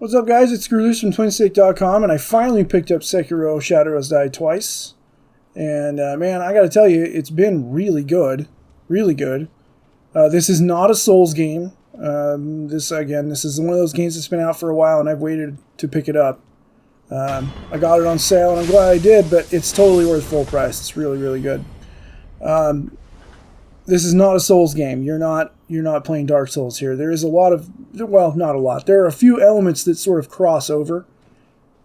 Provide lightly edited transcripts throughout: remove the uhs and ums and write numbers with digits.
What's up, guys? It's Screwloose from TwinstiqLP, and I finally picked up Sekiro Shadow Has Died Twice. And, man, I gotta tell you, it's been really good. Really good. This is not a Souls game. This is one of those games that's been out for a while, and I've waited to pick it up. I got it on sale, and I'm glad I did, but it's totally worth full price. It's really, really good. This is not a Souls game. You're not playing Dark Souls here. There is a lot of, well, not a lot. There are a few elements that sort of cross over.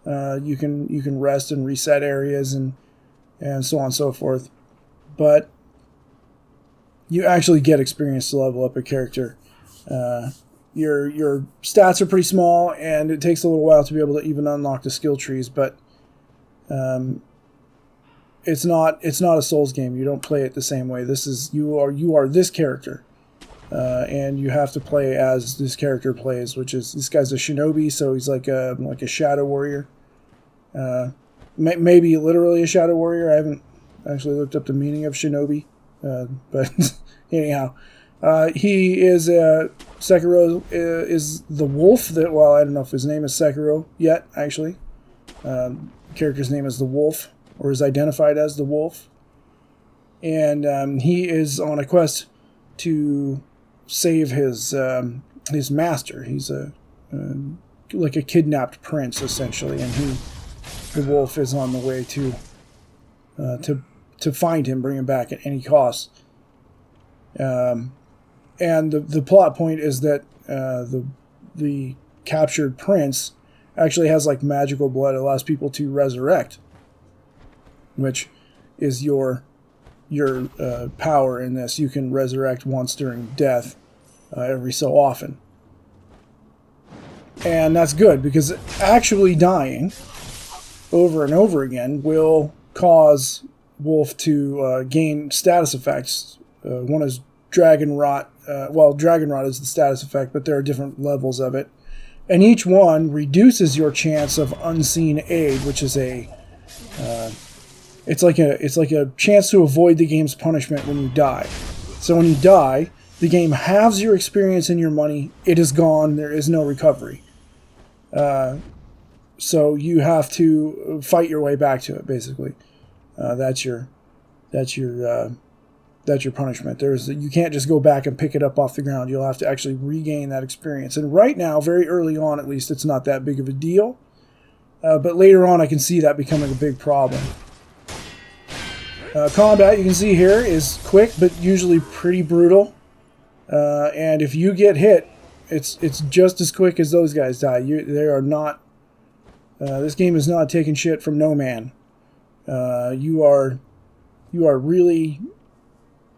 You can rest and reset areas and so on and so forth. But you actually get experience to level up a character. Your stats are pretty small, and it takes a little while to be able to even unlock the skill trees, but it's not a Souls game. You don't play it the same way. This is you are this character, and you have to play as this character plays, which is this guy's a shinobi, so he's like a shadow warrior. Maybe literally a shadow warrior. I haven't actually looked up the meaning of shinobi, but anyhow, he is Sekiro is the wolf that. Well, I don't know if his name is Sekiro yet. Actually, character's name is the wolf, or is identified as the wolf, and he is on a quest to save his master. He's like a kidnapped prince, essentially, and the wolf is on the way to find him, bring him back at any cost. And the plot point is that the captured prince actually has like magical blood. It allows people to resurrect, which is your power in this. You can resurrect once during death, every so often. And that's good, because actually dying over and over again will cause Wolf to gain status effects. One is Dragon Rot. Dragon Rot is the status effect, but there are different levels of it. And each one reduces your chance of unseen aid, which is it's like a chance to avoid the game's punishment when you die. So when you die, the game halves your experience and your money. It is gone. There is no recovery. So you have to fight your way back to it. Basically, that's your punishment. You can't just go back and pick it up off the ground. You'll have to actually regain that experience. And right now, very early on at least, it's not that big of a deal. But later on, I can see that becoming a big problem. Combat, you can see here, is quick, but usually pretty brutal. And if you get hit, it's just as quick as those guys die. They are not. This game is not taking shit from no man. You are really.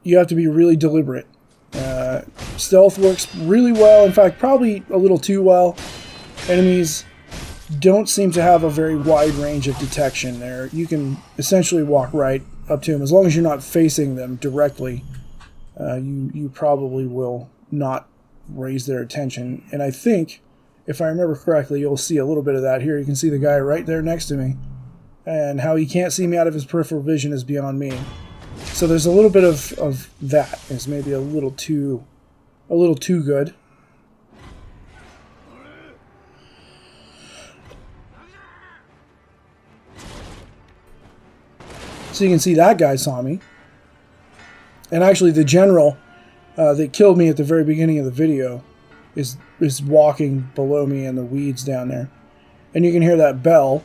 You have to be really deliberate. Stealth works really well. In fact, probably a little too well. Enemies don't seem to have a very wide range of detection there. You can essentially walk right up to them. As long as you're not facing them directly, you probably will not raise their attention. And I think, if I remember correctly, you'll see a little bit of that here. You can see the guy right there next to me. And how he can't see me out of his peripheral vision is beyond me. So there's a little bit of that. It's maybe a little too good. So you can see that guy saw me. And actually the general that killed me at the very beginning of the video is walking below me in the weeds down there. And you can hear that bell.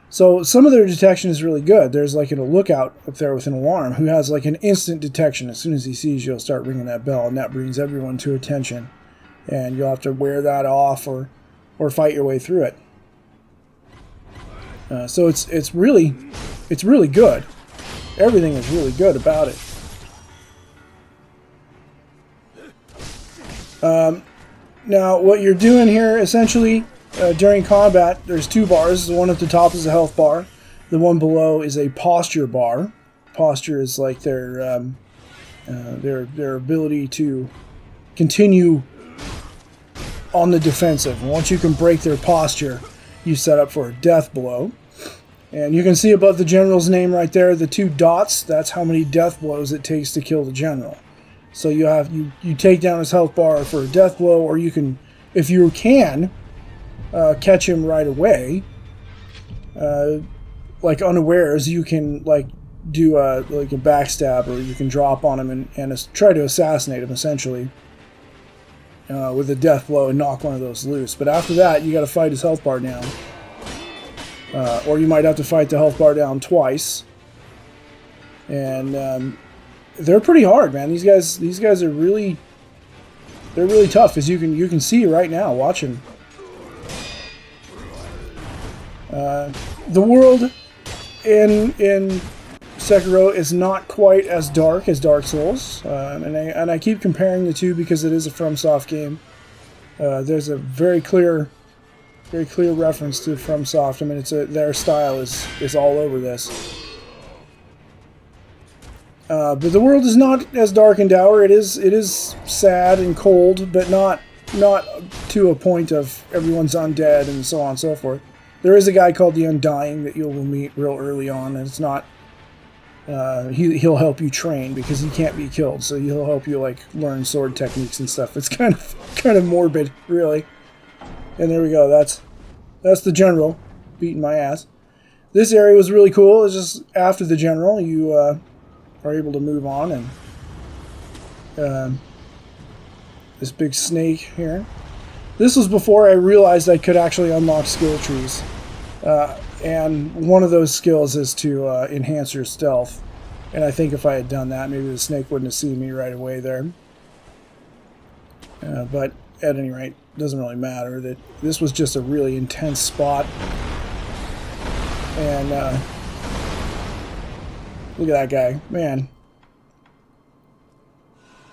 So some of their detection is really good. There's like a lookout up there with an alarm who has like an instant detection. As soon as he sees you, he'll start ringing that bell, and that brings everyone to attention. And you'll have to wear that off or fight your way through it. So it's really good. Everything is really good about it. Now, what you're doing here, essentially, during combat, there's two bars. The one at the top is a health bar. The one below is a posture bar. Posture is like their ability to continue on the defensive. And once you can break their posture, you set up for a death blow. And you can see above the general's name right there, the two dots. That's how many death blows it takes to kill the general. So you take down his health bar for a death blow, or you can, if you can, catch him right away, like unawares, you can like do a backstab, or you can drop on him and try to assassinate him essentially with a death blow and knock one of those loose. But after that, you got to fight his health bar down, or you might have to fight the health bar down twice. And they're pretty hard, man. These guys are really, they're really tough, as you can see right now watching. The world in Sekiro is not quite as dark as Dark Souls, and I keep comparing the two because it is a FromSoft game. There's a very clear reference to FromSoft. I mean, their style is all over this. But the world is not as dark and dour. It is sad and cold, but not to a point of everyone's undead and so on and so forth. There is a guy called the Undying that you will meet real early on, and it's not. He'll help you train because he can't be killed, so he'll help you like learn sword techniques and stuff. It's kind of morbid, really. And there we go. That's the general beating my ass. This area was really cool. It's just after the general, you are able to move on, and this big snake here. This was before I realized I could actually unlock skill trees. And one of those skills is to enhance your stealth. And I think if I had done that, maybe the snake wouldn't have seen me right away there. But at any rate, it doesn't really matter. That this was just a really intense spot. And look at that guy, man.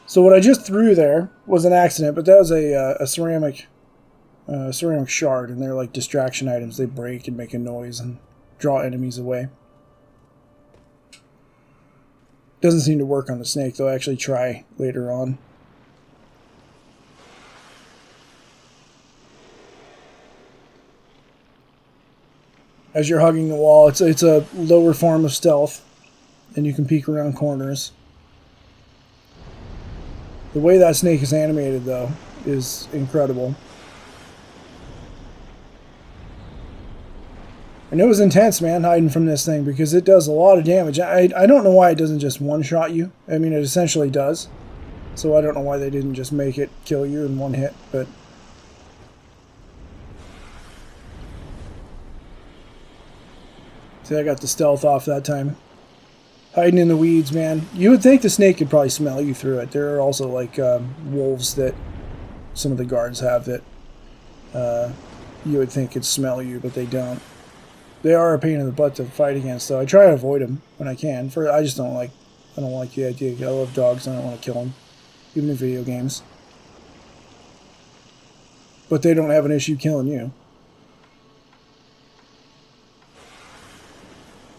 So what I just threw there was an accident, but that was a ceramic shard, and they're like distraction items. They break and make a noise and draw enemies away. Doesn't seem to work on the snake, though. I actually try later on. As you're hugging the wall, it's a lower form of stealth, and you can peek around corners. The way that snake is animated, though, is incredible. And it was intense, man, hiding from this thing, because it does a lot of damage. I don't know why it doesn't just one-shot you. I mean, it essentially does. So I don't know why they didn't just make it kill you in one hit, but... See, I got the stealth off that time. Hiding in the weeds, man. You would think the snake could probably smell you through it. There are also, like, wolves that some of the guards have that you would think could smell you, but they don't. They are a pain in the butt to fight against, though. I try to avoid them when I can. I just don't like the idea. I love dogs, and I don't want to kill them, even in video games. But they don't have an issue killing you.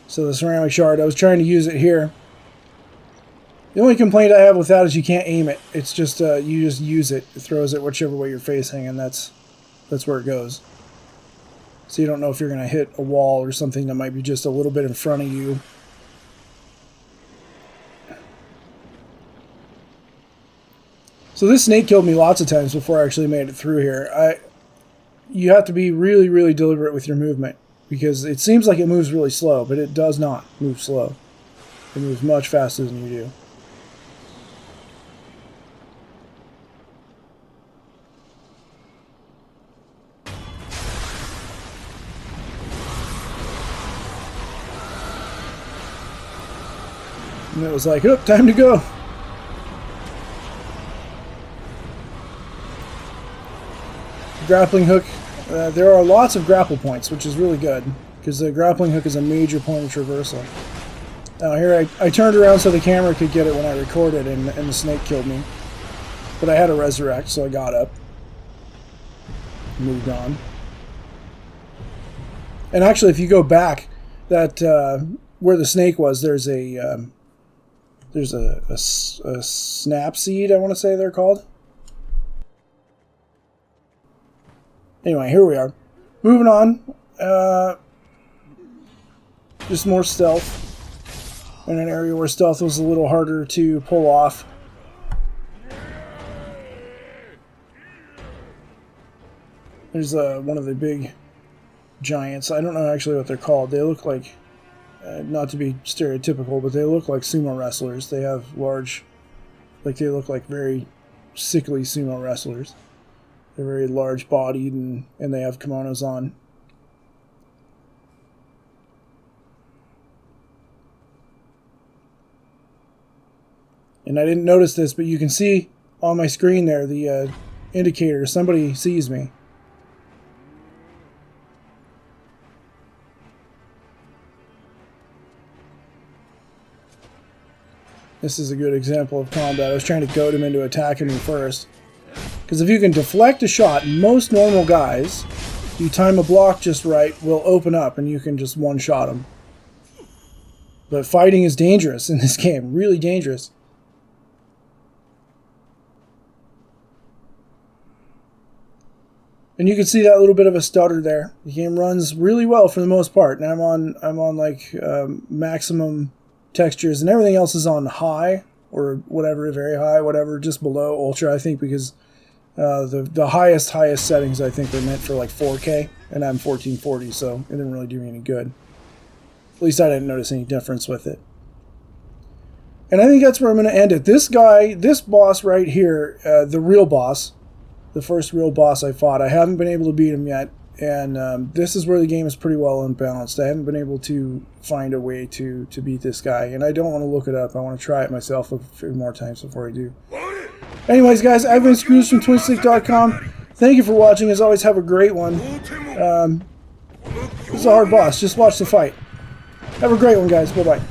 So the ceramic shard, I was trying to use it here. The only complaint I have with that is you can't aim it. It's just you just use it. It throws it whichever way you're facing, and that's where it goes. So you don't know if you're going to hit a wall or something that might be just a little bit in front of you. So this snake killed me lots of times before I actually made it through here. You have to be really, really deliberate with your movement, because it seems like it moves really slow, but it does not move slow. It moves much faster than you do. And it was like, oh, time to go. Grappling hook. There are lots of grapple points, which is really good, because the grappling hook is a major point of traversal. Now here I turned around so the camera could get it when I recorded, and the snake killed me. But I had to resurrect, so I got up. Moved on. And actually, if you go back, that where the snake was, there's a snap seed, I want to say they're called. Anyway, here we are. Moving on. Just more stealth. In an area where stealth was a little harder to pull off. There's one of the big giants. I don't know actually what they're called. They look like, not to be stereotypical, but they look like sumo wrestlers. They have large, like they look like very sickly sumo wrestlers. They're very large bodied and they have kimonos on. And I didn't notice this, but you can see on my screen there the indicator. Somebody sees me. This is a good example of combat. I was trying to goad him into attacking me first. Because if you can deflect a shot, most normal guys, you time a block just right, will open up and you can just one-shot them. But fighting is dangerous in this game. Really dangerous. And you can see that little bit of a stutter there. The game runs really well for the most part. And I'm on like maximum textures, and everything else is on high or whatever, very high, whatever, just below ultra, I think, because the highest settings I think are meant for like 4K, and I'm 1440, so it didn't really do me any good. At least I didn't notice any difference with it. And I think that's where I'm going to end it. This guy, this boss right here, the real boss, the first real boss I fought, I haven't been able to beat him yet. And this is where the game is pretty well unbalanced. I haven't been able to find a way to beat this guy. And I don't want to look it up. I want to try it myself a few more times before I do. Anyways, guys, I've been Screws from TwinstiqLP. Thank you for watching. As always, have a great one. This is a hard boss. Just watch the fight. Have a great one, guys. Bye-bye.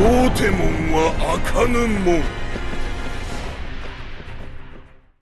大手門は開かぬ門。